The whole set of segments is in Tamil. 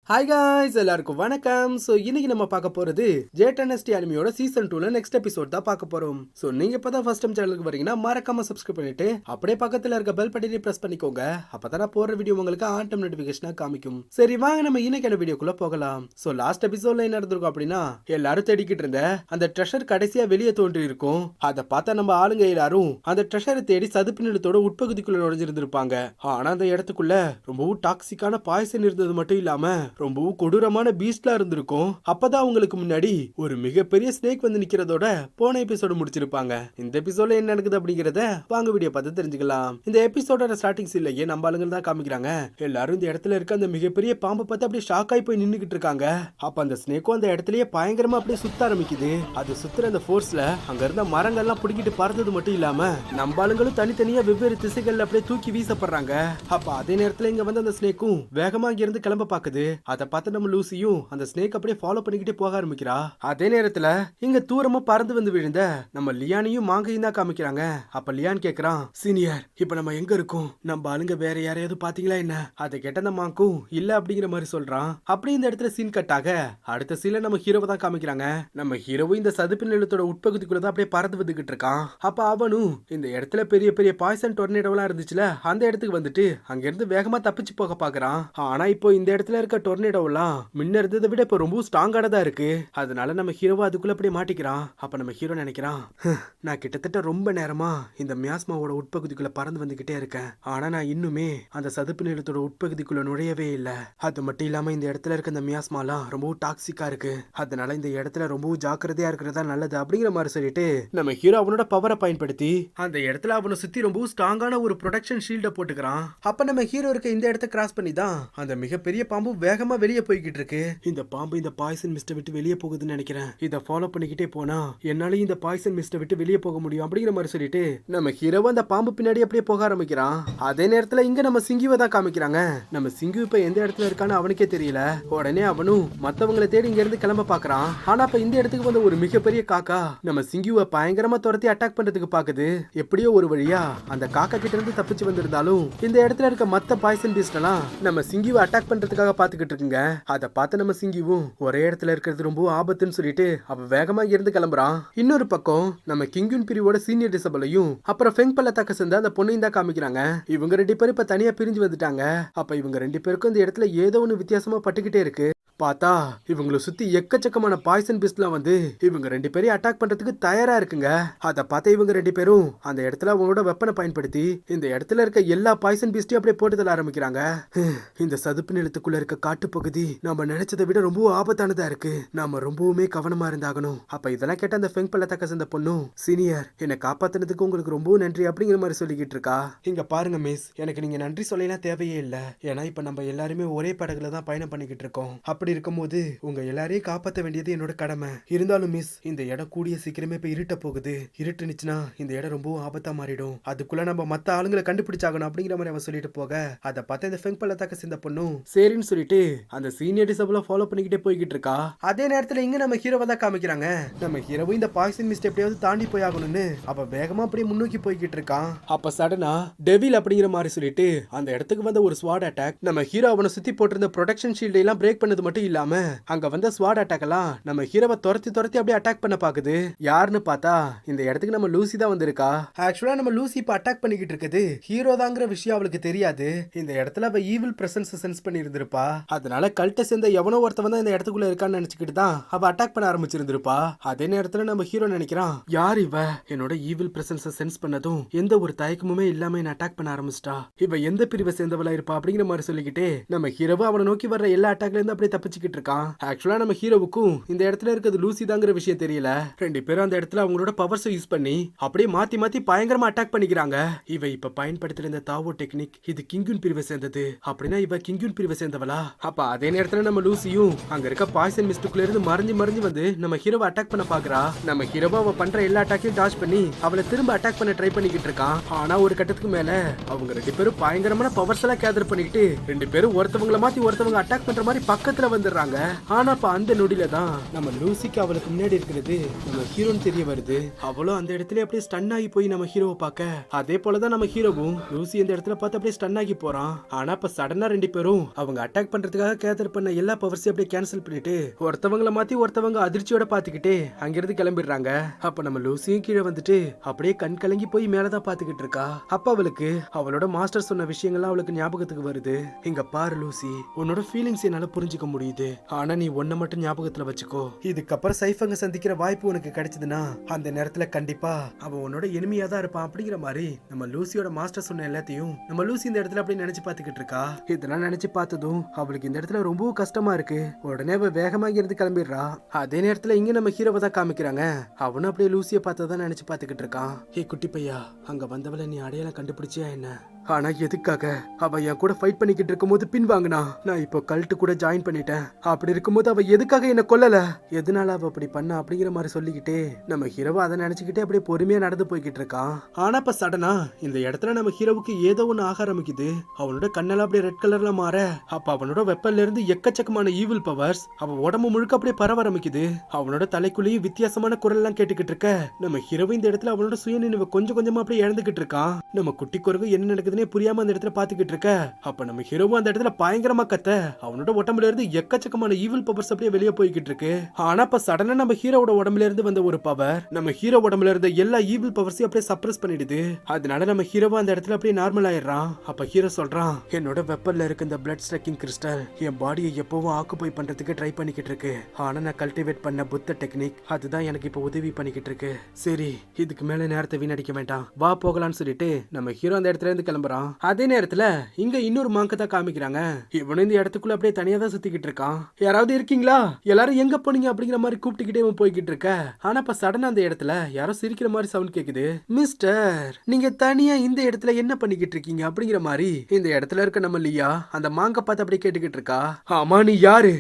ஹாய் காய்ஸ், எல்லாருக்கும் வணக்கம். ஸோ இன்னைக்கு நம்ம பார்க்க போகிறது ஜேடன்எஸ்டி அனிமியோட சீசன் 2ல நெக்ஸ்ட் எபிசோட் தான் பார்க்க போறோம். ஸோ நீங்க இப்பதான் ஃபர்ஸ்ட் டைம் சேனலுக்கு வரீங்கன்னா மறக்காம சப்ஸ்கிரைப் பண்ணிட்டு அப்படியே பக்கத்துல இருக்க பெல் பட்டனை பிரஸ் பண்ணிக்கோங்க. அப்பதான் நான் போற வீடியோ உங்களுக்கு ஆன் டைம் நோட்டிபிகேஷனா காமிக்கும். சரி வாங்க நம்ம இன்னைக்கான வீடியோக்குள்ள போகலாம். ஸோ லாஸ்ட் எபிசோட்ல என்ன நடந்திருக்கும் அப்படின்னா, எல்லாரும் தேடிக்கிட்டு இருந்த அந்த ட்ரெஷர் கடைசியா வெளியே தோன்றி இருக்கும். அதை பார்த்தா நம்ம ஆளுங்க எல்லாரும் அந்த ட்ரெஷரை தேடி சதுப்பு நிலத்தோட உட்பகுதிக்குள்ள நுழைஞ்சிருந்திருப்பாங்க. ஆனா அந்த இடத்துக்குள்ள ரொம்பவும் டாக்ஸிக்கான பாய்சன் இருந்தது மட்டும் இல்லாம ரொம்பவும் கொடூரமான பீஸ்ட்லாம் இருந்திருக்கும். அப்பதான் அவங்களுக்கு முன்னாடி ஒரு மிகப்பெரிய ஸ்னேக் வந்து நிக்கிறதோட போன எபிசோட முடிச்சிருப்பாங்க. இந்த எபிசோட்ல என்ன நடக்குது அப்படிங்கறத வாங்க வீடியோ பார்த்து தெரிஞ்சுக்கலாம். இந்த எபிசோடோட ஸ்டார்டிங் சீன்லயே நம்ம ஆளுங்க தான் காமிக்கிறாங்க. எல்லாரும் இந்த இடத்துல இருக்க அந்த மிகப்பெரிய பாம்பை பார்த்து அப்படியே ஷாக் ஆகி போய் நின்னுகிட்டு இருக்காங்க. அப்ப அந்த ஸ்னேக்கும் அந்த இடத்துலயே பயங்கரமா அப்படியே சுத்த ஆரம்பிக்குது. அது சுத்துற அந்த ஃபோர்ஸ்ல அங்க இருந்த மரங்கள்லாம் புடிக்கிட்டு பறந்தது மட்டும் இல்லாம நம்ம ஆளுங்களும் தனித்தனியா வெவ்வேறு திசைகள்ல அப்படியே தூக்கி வீசப்படுறாங்க. அப்ப அதே நேரத்துல இங்க வந்து அந்த ஸ்னேக்கும் வேகமா இங்க இருந்து கிளம்ப பாக்குது. அதை பார்த்து நம்ம லூசியும் அந்த ஸ்னேக் அப்படியே ஃபாலோ பண்ணிக்கிட்டே போக ஆரம்பிக்கிறா. அதே நேரத்துல இங்க தூரமா பறந்து வந்து விழுந்த நம்ம லியானையும் மாங்கையும் தான் காமிக்கிறாங்க. அப்ப லியான் கேக்குறான், சீனியர் இப்ப நம்ம எங்க இருக்கோம்? நம்ம ஆளுங்க வேற யாரையாவது பாத்தீங்களா என்ன? அதை கேட்ட அந்த மாங்கும் இல்ல அப்படிங்கிற மாதிரி சொல்றான். அப்படி இந்த இடத்துல சீன் கட் ஆக அடுத்த சீன்ல நம்ம ஹீரோவை தான் காமிக்கிறாங்க. நம்ம ஹீரோவும் இந்த சதுப்பு நிலத்தோட உட்பகுதிக்குள்ளதான் அப்படியே பறந்து வந்துகிட்டு இருக்கான். அப்ப அவனும் இந்த இடத்துல பெரிய பெரிய பாய்சன் டொர்னேடோலாம் இருந்துச்சுல, அந்த இடத்துக்கு வந்துட்டு அங்க இருந்து வேகமா தப்பிச்சு போக பாக்குறான். ஆனா இப்போ இந்த இடத்துல இருக்க டொர்னேடோலாம் முன்ன இருந்ததை விட இப்ப ரொம்ப ஸ்ட்ராங்கானதா இருக்கு. அதனால நம்ம ஹீரோவா அதுக்குள்ள அப்படியே மாட்டிக்கிறான். அப்ப நம்ம ஹீரோ நினைக்கிறான், நான் கிட்டத்தட்ட ரொம்ப நேரமா இந்த மியாஸ்மாவோட உட்பகுதிக்குள்ள பறந்து வந்துகிட்டே இருக்கேன். ஆனா நான் இன்னுமே அந்த சதுப்பு நிலத்தோட உட்பகுதிக்குள்ள நுழையவே இல்லை. அது மட்டும் இல்லாம இந்த இடத்துல இருக்க இந்த மியாஸ்மாலாம் ரொம்பவும் டாக்ஸிக்கா இருக்கு. அதனால இந்த இடத்துல ரொம்பவும் ஜாக்கிரதையா இருக்கிறதா நல்லது அப்படிங்கிற மாதிரி சொல்லிட்டு நம்ம ஹீரோ அவனோட பவரை பயன்படுத்தி அந்த இடத்துல அவனை சுத்தி ரொம்பவும் ஸ்ட்ராங்கான ஒரு ப்ரொடெக்ஷன் ஷீல்ட போட்டுக்கிறான். அப்ப நம்ம ஹீரோ இருக்க இந்த இடத்த கிராஸ் பண்ணி தான் அந்த மிகப்பெரிய பாம்பு வேகமா வெளியே போய்கிட்டு இருக்கு. இந்த பாம்பு இந்த பாய்சன் மிஸ்ட விட்டு வெளியே போகுதுன்னு நினைக்கிறேன். இத ஃபாலோ பண்ணிக்கிட்டே போனா என்னாலயும் இந்த பாய்சன் மிஸ்ட விட்டு வெளியே போக முடியும் அப்படிங்கிற மாதிரி சொல்லிட்டு நம்ம ஹீரோ அந்த பாம்பு பின்னாடி அப்படியே போக ஆரம்பிக்கிறான். அதே நேரத்துல இங்க நம்ம சிங்குவை தான் காமிக்கிறாங்க. நம்ம சிங்கு இப்ப எந்த இடத்துல இருக்கான்னு அவனுக்கே தெரியல. உடனே அவனும் மத்தவங்களை தேடி இங்க இருந்து கிளம்ப பாக்குறான். ஆனா இப்ப இந்த இடத்துக்கு வந்த ஒரு மிகப்பெரிய காக்கா நம்ம சிங்குவை பயங்கரமா துரத்தி அட்டாக் பண்றதுக்கு பாக்குது. எப்படியோ ஒரு வழியா அந்த காக்கா கிட்ட இருந்து தப்பிச்சு வந்திருந்தாலும் இந்த இடத்துல இருக்க மத்த பாய்சன் பீஸ்ட் எல்லாம் நம்ம சிங்குவை அட்டாக் பண்றதுக்காக பாத்துக்கிட்டு இருக்குங்க. அதை பார்த்து நம்ம சிங்கிவும் ஒரே இடத்துல இருக்கிறது ரொம்ப ஆபத்துன்னு சொல்லிட்டு அவ வேகமா இருந்து கிளம்புறான். இன்னொரு பக்கம் நம்ம கிங்குன் பிரிவோட சீனியர் டிசபிளையும் அப்புறம் ஃபெங் பள்ளத்தாக்க சேர்ந்த அந்த பொண்ணையும் தான் காமிக்கிறாங்க. இவங்க ரெண்டு பேரும் இப்ப தனியா பிரிஞ்சு வந்துட்டாங்க. அப்ப இவங்க ரெண்டு பேருக்கும் இந்த இடத்துல ஏதோ ஒண்ணு வித்தியாசமா பட்டுக்கிட்டே இருக்கு. பார்த்தா இவங்களை சுத்தி எக்கச்சக்கமான பாய்சன் பீஸ்ட்லாம் வந்து இவங்க ரெண்டு பேரையும் அட்டாக் பண்றதுக்கு தயாரா இருக்குங்க. அதை பார்த்து இவங்க ரெண்டு பேரும் அந்த இடத்துல அவங்களோட வெப்பனை பயன்படுத்தி இந்த இடத்துல இருக்க எல்லா பாய்சன் பீஸ்டையும் அப்படியே போட்டு தள்ள ஆரம்பிக்கிறாங்க. இந்த சதுப்பு நிலத்துக்குள்ள இருக்க காட்டு பகுதி நம்ம நினைச்சதை விட ரொம்ப ஆபத்தானதா இருக்கு. நாம ரொம்பவுமே கவனமா இருந்தாகணும். அப்ப இதெல்லாம் கேட்ட அந்த ஃபெங் பள்ளத்தாக்க சேர்ந்த பொண்ணும், சீனியர் என்னை காப்பாத்தினதுக்கு உங்களுக்கு ரொம்பவும் நன்றி அப்படிங்கிற மாதிரி சொல்லிக்கிட்டு இருக்கா. இங்க பாருங்க மிஸ், எனக்கு நீங்க நன்றி சொல்லலாம் தேவையே இல்ல. ஏன்னா இப்ப நம்ம எல்லாருமே ஒரே படகுல தான் பயணம் பண்ணிக்கிட்டு இருக்கோம். அப்படி இருக்கும்போது உங்க எல்லாரையும் காப்பாற்ற வேண்டியது என்னோட கடமை. இருந்தாலும் மிஸ், இந்த இடம் கூடிய சீக்கிரமே இப்ப இருட்ட போகுது. இருட்டுனுச்சுன்னா இந்த இடம் ரொம்ப ஆபத்தா மாறிடும். அதுக்குள்ள நம்ம மத்த ஆளுங்களை கண்டுபிடிச்சாகணும் அப்படிங்கிற மாதிரி அவன் சொல்லிட்டு போக அதை பார்த்து இந்த ஃபெங் பள்ளத்தாக்க சேர்ந்த பொண்ணும் சரின்னு சொல்லிட்டு அந்த சீனியர் டிசபிள ஃபாலோ பண்ணிக்கிட்டே போய்கிட்டு இருக்கா. அதே நேரத்துல இங்க நம்ம ஹீரோவை தான் காமிக்கிறாங்க. நம்ம ஹீரோவும் இந்த பாய்சன் மிஸ்ட் எப்படியாவது தாண்டி போய் ஆகணும்னு அவ வேகமா அப்படியே முன்னோக்கி போய்கிட்டு இருக்கான். அப்ப சடனா டெவில் அப்படிங்கிற மாதிரி சொல்லிட்டு அந்த இடத்துக்கு வந்த ஒரு ஸ்வாட் அட்டாக் நம்ம ஹீரோ அவனை சுத்தி போட்டிருந்த ப்ரொடெக்ஷன் ஷீல்டை எல்லாம் பிரேக் பண்ணது மட்டும் இல்லாம அங்க வந்த ஸ்வாட் அட்டாக் எல்லாம் நம்ம ஹீரோவை துரத்தி அப்படியே அட்டாக் பண்ண பாக்குது. யாருன்னு பார்த்தா இந்த இடத்துக்கு நம்ம லூசி தான் வந்திருக்கா. ஆக்சுவலா நம்ம லூசி இப்ப அட்டாக் பண்ணிக்கிட்டு இருக்குது ஹீரோ தாங்கிற விஷயம் அவளுக்கு தெரியாது. இந்த இடத்துல அவ ஈவில் பிரசன்ஸ் சென்ஸ் பண்ணி இருந்திருப்பா. அதனால கல்ட்ட சேர்ந்த எவனோ ஒருத்தவன் தான் இந்த இடத்துக்குள்ள இருக்கான்னு நினைச்சுக்கிட்டு தான் அவ அட்டாக் பண்ண ஆரம்பிச்சிருந்திருப்பா. அதே நேரத்துல நம்ம ஹீரோ நினைக்கிறான், யார் இவ? என்னோட ஈவில் பிரசன்ஸ் சென்ஸ் பண்ணதும் எந்த ஒரு தயக்கமுமே இல்லாம என்ன அட்டாக் பண்ண ஆரம்பிச்சிட்டா. இவ எந்த பிரிவை சேர்ந்தவளா இருப்பா அப்படிங்கிற மாதிரி சொல்லிக்கிட்டே நம்ம ஹீரோவை அவனை நோக்கி வர்ற எல்லா அட்டாக்ல இருந்து அப்படியே தப்பிச்சுக்கிட்டு இருக்கான். ஆக்சுவலா நம்ம ஹீரோவுக்கும் இந்த இடத்துல இருக்கிறது லூசி தாங்கிற விஷயம் தெரியல. ரெண்டு பேரும் அந்த இடத்துல அவங்களோட பவர்ஸ் யூஸ் பண்ணி அப்படியே மாத்தி மாத்தி பயங்கரமா அட்டாக் பண்ணிக்கிறாங்க. இவ இப்ப பயன்படுத்துற இந்த தாவோ டெக்னிக் இது கிங்குன் பிரிவை சேர்ந்தது. அப்படின்னா இவ கிங்குன் பிரிவை சேர்ந்தவளா? அப்ப அதே நேரத்துல நம்ம லூசியும் அங்க இருக்க பாய்சன் மிஸ்டுக்குள்ள இருந்து மறைஞ்சு வந்து நம்ம ஹீரோவை அட்டாக் பண்ண பாக்குறா. நம்ம ஹீரோவை அவ பண்ற எல்லா அட்டாக்கையும் டாஷ் பண்ணி அவளை திரும்ப அட்டாக் பண்ண ட்ரை பண்ணிக்கிட்டு இருக்கான். ஆனா ஒரு கட்டத்துக்கு மேல அவங்க ரெண்டு பேரும் பயங்கரமான பவர்ஸ் எல்லாம் கேதர் பண்ணிக்கிட்டு ரெண்டு பேரும் ஒருத்தவங்களை மாத்தி ஒருத்தவங்க அட்டாக் பண்ற மாதிரி பக்கத்துல வந்துடுறாங்க. ஆனா அப்ப அந்த நொடியில தான் நம்ம லூசிக்கு அவளுக்கு முன்னாடி இருக்கிறது நம்ம ஹீரோன்னு தெரிய வருது. அவளும் அந்த இடத்துல அப்படியே ஸ்டன் ஆகி போய் நம்ம ஹீரோவை பார்க்க, அதே போலதான் நம்ம ஹீரோவும் லூசி இந்த இடத்துல பார்த்து அப்படியே ஸ்டன் ஆகி போறான். ஆனா அப்ப சடனா ரெண்டு பேரும் அவங்க அட்டாக் பண்றதுக்காக கேதர் பண்ண எல்லா பவர்ஸையும் அப்படியே கேன்சல் பண்ணிட்டு ஒருத்தவங்கள மாத்தி ஒருத்தவங்க அதிர்ச்சியோட பாத்துக்கிட்டு அங்கிருந்து கிளம்பிடுறாங்க. அப்ப நம்ம லூசியும் கீழே வந்துட்டு அப்படியே கண் கலங்கி போய் மேலதான் பாத்துக்கிட்டு இருக்கா. அப்ப அவளுக்கு அவளோட மாஸ்டர் சொன்ன விஷயங்கள்லாம் அவளுக்கு ஞாபகத்துக்கு வருது. இங்க பாரு லூசி, உன்னோட ஃபீலிங்ஸ் என்னால புரிஞ்சுக்க முடியுது. ஆனா நீ ஒன்ன மட்டும் ஞாபகத்துல வச்சுக்கோ. இதுக்கப்புறம் சைஃபங்க சந்திக்கிற வாய்ப்பு உனக்கு கிடைச்சதுன்னா அந்த நேரத்துல கண்டிப்பா அவன் உன்னோட எனிமியா தான் இருப்பான் அப்படிங்கிற மாதிரி நம்ம லூசியோட மாஸ்டர் சொன்ன எல்லாத்தையும் நம்ம லூசி இந்த இடத்துல அப்படி நினைச்சு பாத்துக்கிட்டு இருக்கா. இதெல்லாம் நினைச்சு பார்த்ததும் அவளுக்கு இந்த இடத்துல ரொம்பவும் கஷ்டமா இருக்கு. உடனே அவ வேகமா இருந்து கிளம்பிடுறா. அதே நேரத்துல இங்க நம்ம ஹீரோவை தான் காமிக்கிறாங்க. அவனும் அப்படியே லூசிய பார்த்ததான் நினைச்சு பாத்துக்கிட்டு இருக்கான். ஏ குட்டி பையா, அங்க வந்தவளை நீ அடையாளம் கண்டுபிடிச்சியா என்ன? ஆனா எதுக்காக அவ என் கூட ஃபைட் பண்ணிக்கிட்டு இருக்கும்போது பின் வாங்கினா? நான் இப்போ கல்ட்டு கூட ஜாயின் பண்ணிட்டேன். அப்படி இருக்கும்போது அவ எதுக்காக என்ன கொல்லல? எதனால அவ அப்படி பண்ணா அப்படிங்கிற மாதிரி சொல்லிக்கிட்டே நம்ம ஹீரோவை அதை நினைச்சுக்கிட்டே அப்படியே பொறுமையா நடந்து போய்கிட்டு இருக்கான். ஆனா இப்ப சடனா இந்த இடத்துல நம்ம ஹீரோவுக்கு ஏதோ ஒண்ணு ஆக ஆரம்பிக்குது. அவனோட கண்ணெல்லாம் அப்படியே ரெட் கலர்ல மாற, அப்ப அவனோட வெப்பன்ல இருந்து எக்கச்சக்கமான ஈவில் பவர்ஸ் அவன் உடம்பு முழுக்க அப்படியே பரவ ஆரம்பிக்குது. அவனோட தலைக்குள்ளேயும் வித்தியாசமான குரல் எல்லாம் கேட்டுக்கிட்டு இருக்க நம்ம ஹீரோவை இந்த இடத்துல அவனோட சுயநினைவை கொஞ்சம் கொஞ்சமா அப்படியே இழந்துகிட்டு இருக்கான். நம்ம குட்டி குரங்கு என்ன நடக்குது புரியாம அந்த இடத்துல பாத்துக்கிட்டு இருக்க, அப்ப நம்ம ஹீரோவும் அந்த இடத்துல பயங்கரமா கத்த அவனோட உடம்புல இருந்து எக்கச்சக்கமான ஈவில் பவர்ஸ் அப்படியே வெளியே போய்கிட்டு இருக்கு. ஆனா அப்ப சடனா நம்ம ஹீரோவோட உடம்புல இருந்து வந்த ஒரு பவர் நம்ம ஹீரோ உடம்புல இருந்த எல்லா ஈவில் பவர்ஸையும் அப்படியே சப்ரஸ் பண்ணிடுது. அதனால நம்ம ஹீரோவா அந்த இடத்துல அப்படியே நார்மல் ஆயிடுறான். அப்ப ஹீரோ சொல்றான், என்னோட வெப்பன்ல இருக்க இந்த பிளட் ஸ்ட்ரைக்கிங் கிறிஸ்டல் என் பாடியை எப்பவும் ஆக்குபை பண்றதுக்கு ட்ரை பண்ணிக்கிட்டு இருக்கு. ஆனா நான் கல்டிவேட் பண்ண புத்த டெக்னிக் அதுதான் எனக்கு இப்ப உதவி பண்ணிக்கிட்டு இருக்கு. சரி, இதுக்கு மேல நேரத்தை வீணடிக்க வேண்டாம், வா போகலாம்னு சொல்லிட்டு நம்ம ஹீரோ அந்த இடத்துல இருந்து கிளம்புறான். அதே நேரத்துல இங்க இன்னொரு மாங்க தான் காமிக்கிறாங்க. இவனும் இந்த இடத்துக்குள்ள அப்படியே தனியா தான் சுத்திக்கிட்டு இருக்கான். யாராவது இருக்கீங்களா, எல்லாரும் எங்க போனீங்க அப்படிங்கிற மாதிரி கூப்பிட்டுக்கிட்டே போய்கிட்டு இருக்க. ஆனா இப்ப சடனா அந்த இடத்துல யாரோ சிரிக்கிற மாதிரி சவுண்ட் கேக்குது. மிஸ்டர், நீங்க தனியா இந்த இடத்துல என்ன பண்ணிக்கிட்டு இருக்கீங்க அப்படிங்கிற மாதிரி இந்த இடத்துல இருக்க நம்ம லியா அந்த மாங்க பார்த்து அப்படியே கேட்டுக்கிட்டு இருக்கா. ஆமா, நீ யாரு?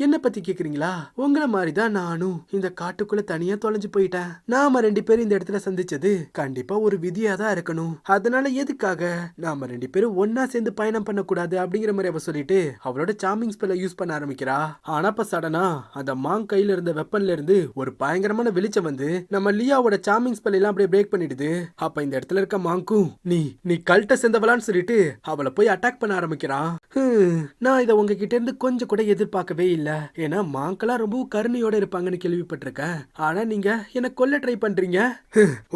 என்ன பத்தி கேக்குறீங்களா? உங்களை மாதிரிதான் நானும் இந்த காட்டுக்குள்ள தனியா தொலைஞ்சு போயிட்டேன். நாம ரெண்டு பேரும் இந்த இடத்துல சந்திச்சது கண்டிப்பா ஒரு விதியா தான் இருக்கணும். அதனால எதுக்காக நாம ரெண்டு பேரும் ஒன்னா சேர்ந்து பயணம் பண்ண கூடாது அப்படிங்கிற மாதிரி அவ சொல்லிட்டு அவளோட சார்மிங் ஸ்பெல்ல யூஸ் பண்ண ஆரம்பிக்கிறா. ஆனா இப்ப சடனா அந்த மாங் கையில இருந்த வெப்பன்ல இருந்து ஒரு பயங்கரமான வெளிச்சம் வந்து நம்ம லியாவோட சார்மிங் ஸ்பெல் எல்லாம் அப்படியே பிரேக் பண்ணிடுது. அப்ப இந்த இடத்துல இருக்க மாங்கும் நீ கல்ட்ட சேர்ந்தவளான்னு சொல்லிட்டு அவளை போய் அட்டாக் பண்ண ஆரம்பிக்கிறான். நான் இதை உங்ககிட்ட இருந்து கொஞ்சம் கூட எதிர்பார்க்கவே இல்ல. ஏன்னா மாங்கெல்லாம் ரொம்ப கருணையோட இருப்பாங்கன்னு கேள்விப்பட்டிருக்கேன். ஆனா நீங்க என்ன கொல்ல ட்ரை பண்றீங்க.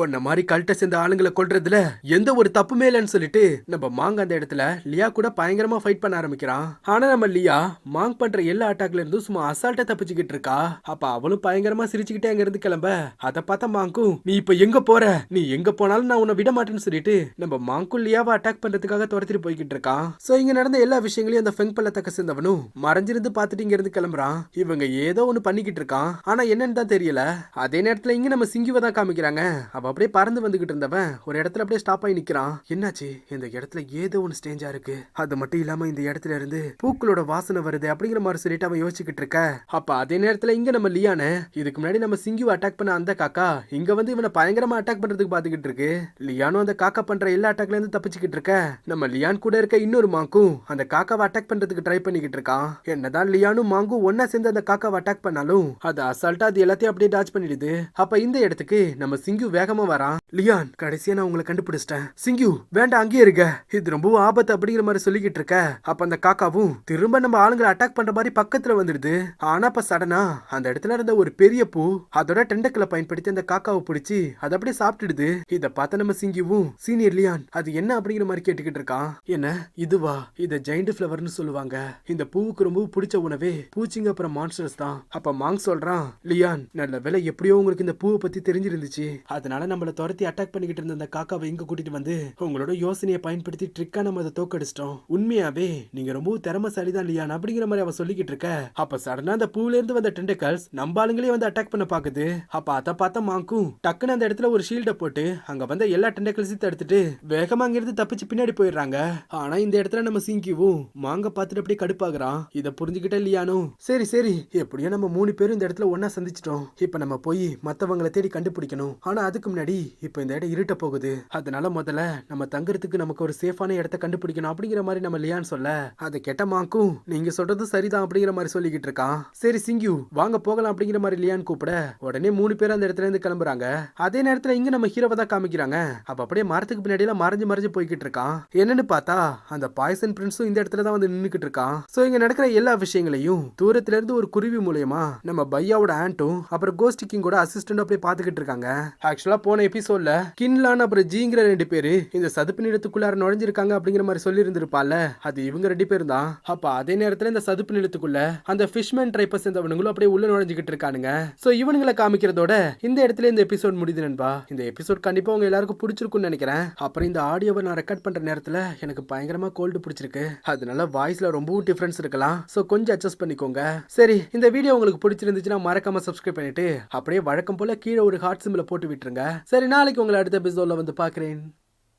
உன்ன மாதிரி கல்ட்ட சேர்ந்த ஆளுங்களை கொல்றதுல எந்த ஒரு தப்புமே இல்லைன்னு சொல்லிட்டு நம்ம மாங் அந்த இடத்துல லியா கூட பயங்கரமா ஃபைட் பண்ண ஆரம்பிக்கிறான். ஆனா நம்ம லியா மாங் பண்ற எல்லா அட்டாக்ல இருந்தும் சும்மா அசால்ட்டா தப்பிச்சுக்கிட்டு இருக்கா. அப்ப அவளும் பயங்கரமா சிரிச்சுக்கிட்டே அங்க இருந்து கிளம்ப, அதை பார்த்த மாங்கும் நீ இப்ப எங்க போற, நீ எங்க போனாலும் நான் உன்னை விட மாட்டேன்னு சொல்லிட்டு நம்ம மாங்கும் லியாவை அட்டாக் பண்றதுக்காக துரத்திட்டு போய்கிட்டு இருக்கான். சோ இங்க நடந்த எல்லா விஷயங்களையும் அந்த ஃபெங் பள்ளத்தக்க சேர்ந்தவனும் மறைஞ்சிருந்து பார்த்துட்டு இங்க இருந்து கிளம்புறான். இவங்க ஏதோ ஒண்ணு பண்ணிக்கிட்டு இருக்கான், ஆனா என்னன்னு தான் தெரியல. அதே நேரத்துல இங்க நம்ம சிங்கிவை தான் காமிக்கிறாங்க. அவ அப்படியே பறந்து வந்துகிட்டு இருந்தவன் ஒரு இடத்துல அப்படியே ஸ்டாப் ஆகி நிக்கிறான். என்னாச்சு, இந்த இடத்துல ஏதோ ஒன்று ஸ்டேஞ்சா இருக்கு. அது மட்டும் இல்லாம இந்த இடத்துல இருந்து பூக்களோட வாசனை வருது அப்படிங்கிற மாதிரி சொல்லிட்டு அவன் யோசிச்சுக்கிட்டு இருக்க. அப்ப அதே நேரத்துல இங்க நம்ம லியான இதுக்கு முன்னாடி நம்ம சிங்கிவை அட்டாக் பண்ண அந்த காக்கா இங்க வந்து இவனை பயங்கரமா அட்டாக் பண்றதுக்கு பாத்துக்கிட்டு இருக்கு. லியானும் அந்த காக்கா பண்ற எல்லா அட்டாக்ல இருந்து தப்பிச்சுக்கிட்டு இருக்க. நம்ம லியான் கூட இருக்க இன்னொரு மாங்கும் அந்த காக்காவை அட்டாக் பண்றதுக்கு ட்ரை பண்ணிக்கிட்டு இருக்கான். என்னதான் லியானும் மாங்கும் ஒன்னா சேர்ந்து அந்த காக்காவை அட்டாக் பண்ணாலும் அது அசால்ட்டா அது எல்லாத்தையும் அப்படியே டாச் பண்ணிடுது. அப்ப இந்த இடத்துக்கு நம்ம சிங்கு வேகமா வரான். லியான், கடைசியா நான் உங்களை கண்டுபிடிச்சிட்டேன். சிங்கு வேண்டாம், அங்கேயே இருக்க, இது ரொம்ப ஆபத்து அப்படிங்கிற மாதிரி சொல்லிக்கிட்டு இருக்க. அப்ப அந்த காக்காவும் திரும்ப நம்ம ஆளுங்களை அட்டாக் பண்ற மாதிரி பக்கத்துல வந்துடுது. ஆனா அப்ப சடனா அந்த இடத்துல இருந்த ஒரு பெரிய பூ அதோட டெண்டக்களை பயன்படுத்தி அந்த காக்காவை பிடிச்சி அதை அப்படியே சாப்பிட்டுடுது. இத பார்த்த நம்ம சிங்கிவும் சீனியர் லியான் அது என்ன அப்படிங்கிற மாதிரி கேட்டுக்கிட்டு இருக்கான். என்ன இதுவா, இத ஜெயண்ட் ஃபிளவர்னு சொல்லுவாங்க. இந்த பூவுக்கு ரொம்ப பிடிச்ச உணவே பூச்சிங்க அப்புறம் மான்ஸ்டர்ஸ் தான். அப்ப மாங் சொல்றான், லியான் நல்ல வேலை எப்படியோ உங்களுக்கு இந்த பூவை பத்தி தெரிஞ்சிருந்துச்சு. அதனால நம்மள துரத்தி அட்டாக் பண்ணிக்கிட்டு இருந்த அந்த காக்காவை இங்க கூட்டிட்டு வந்து உங்களோட யோசனையை பயன்படுத்தி ட்ரிக்கா நம்ம அதை தோக்கடிச்சிட்டோம். உண்மையாவே நீங்க ரொம்ப திறமைசாலிதான் லியான் அப்படிங்கிற மாதிரி அவ சொல்லிக்கிட்டு இருக்க. அப்ப சடனா அந்த பூல இருந்து வந்த டெண்டக்கல்ஸ் நம்ம ஆளுங்களே வந்து அட்டாக் பண்ண பாக்குது. அப்ப அதை பார்த்த மாங்கும் டக்குன்னு அந்த இடத்துல ஒரு ஷீல்ட போட்டு அங்க வந்த எல்லா டெண்டக்கல்ஸையும் தடுத்துட்டு வேகமா அங்கிருந்து தப்பிச்சு பின்னாடி போயிடுறாங்க. ஆனா இந்த இடத்துல நம்ம சிங்கிவும் மாங்க பார்த்துட்டு அப்படியே கடுப்பாகிறான். இதை புரிஞ்சுக்கிட்ட லியானும் சரி சரி எப்படியோ நம்ம 3 பேரும் இந்த இடத்துல ஒன்னா சந்திச்சிட்டோம். இப்ப நம்ம போய் மத்தவங்களை தேடி கண்டுபிடிக்கணும். ஆனா அதுக்கு முன்னாடி இப்போ இந்த இடம் இருட்ட போகுது, அதனால முதல்ல நம்ம தங்குறதுக்கு நமக்கு ஒரு சேஃபான இடத்த கண்டுபிடிக்கணும் அப்படிங்கிற மாதிரி நம்ம லியான் சொல்ல, அதை கேட்ட மாக்கும் நீங்க சொல்றது சரிதான் அப்படிங்கிற மாதிரி சொல்லிக்கிட்டு இருக்கான். சரி சிங்கு வாங்க போகலாம் அப்படிங்கிற மாதிரி லியான் கூப்பிட உடனே 3 பேர் அந்த இடத்துல இருந்து கிளம்புறாங்க. அதே நேரத்துல இங்க நம்ம ஹீரோவை தான் காமிக்கிறாங்க. அப்ப அப்படியே மரத்துக்கு பின்னாடி எல்லாம் மறைஞ்சு போய்கிட்டு இருக்கான். என்னன்னு பார்த்தா அந்த பாய்சன் பிரின்ஸும் இந்த இடத்துல தான் வந்து நின்னுக்கிட்டு இருக்கான். சோ இங்க நடக்கிற எல்லா விஷயங்களையும் தூரத்துல இருந்து ஒரு குருவி மூலமா நம்ம பையாவோட ஆண்ட்டும் அப்புறம் கோஸ்ட் கிங்கோட அசிஸ்டன்ட் அப்படியே பாத்துக்கிட்டு இருக்காங்க. ஆக்சுவலா போன எபிசோட்ல கின்லான் அப்புறம் ஜீங்கிற 2 பேரு இந்த சதுப்பு நிலத்துக்குள்ளார நுழைஞ்சிருக்காங்க அப்படிங்கிற மாதிரி சொல்லி இருந்திருப்பால, அது இவங்க 2 பேர் தான். அப்ப அதே நேரத்துல இந்த சதுப்பு நிலத்துக்குள்ள அந்த ஃபிஷ்மேன் ட்ரைப்பை சேர்ந்தவனுங்களும் அப்படியே உள்ள நுழைஞ்சுக்கிட்டு இருக்கானுங்க. சோ இவனுங்களை காமிக்கிறதோட இந்த இடத்துல இந்த எபிசோட் முடியுது நண்பா. இந்த எபிசோட் கண்டிப்பா உங்க எல்லாருக்கும் பிடிச்சிருக்கும்னு நினைக்கிறேன். அப்புறம் இந்த ஆடியோவை நான் ரெக்கார்ட் பண்ற நேரத்துல எனக்கு பயங்கரமா கோல்டு பிடிச்சிருக்கு, அதனால வாய்ஸ்ல ரொம்பவும் டிஃபரன்ஸ் இருக்கலாம். சோ கொஞ்சம் அட்ஜஸ்ட் பண்ணிக்கோங்க. சரி இந்த வீடியோ உங்களுக்கு பிடிச்சிருந்துச்சுன்னா மறக்காம சப்ஸ்கிரைப் பண்ணிட்டு அப்படியே வழக்கம் போல கீழே ஒரு ஹார்ட் சிம்பிளை போட்டு விட்டுருங்க. சரி நாளைக்கு உங்களை அடுத்த எபிசோட்ல வந்து பாக்குறேன்.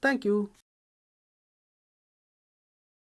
தேங்க்யூ.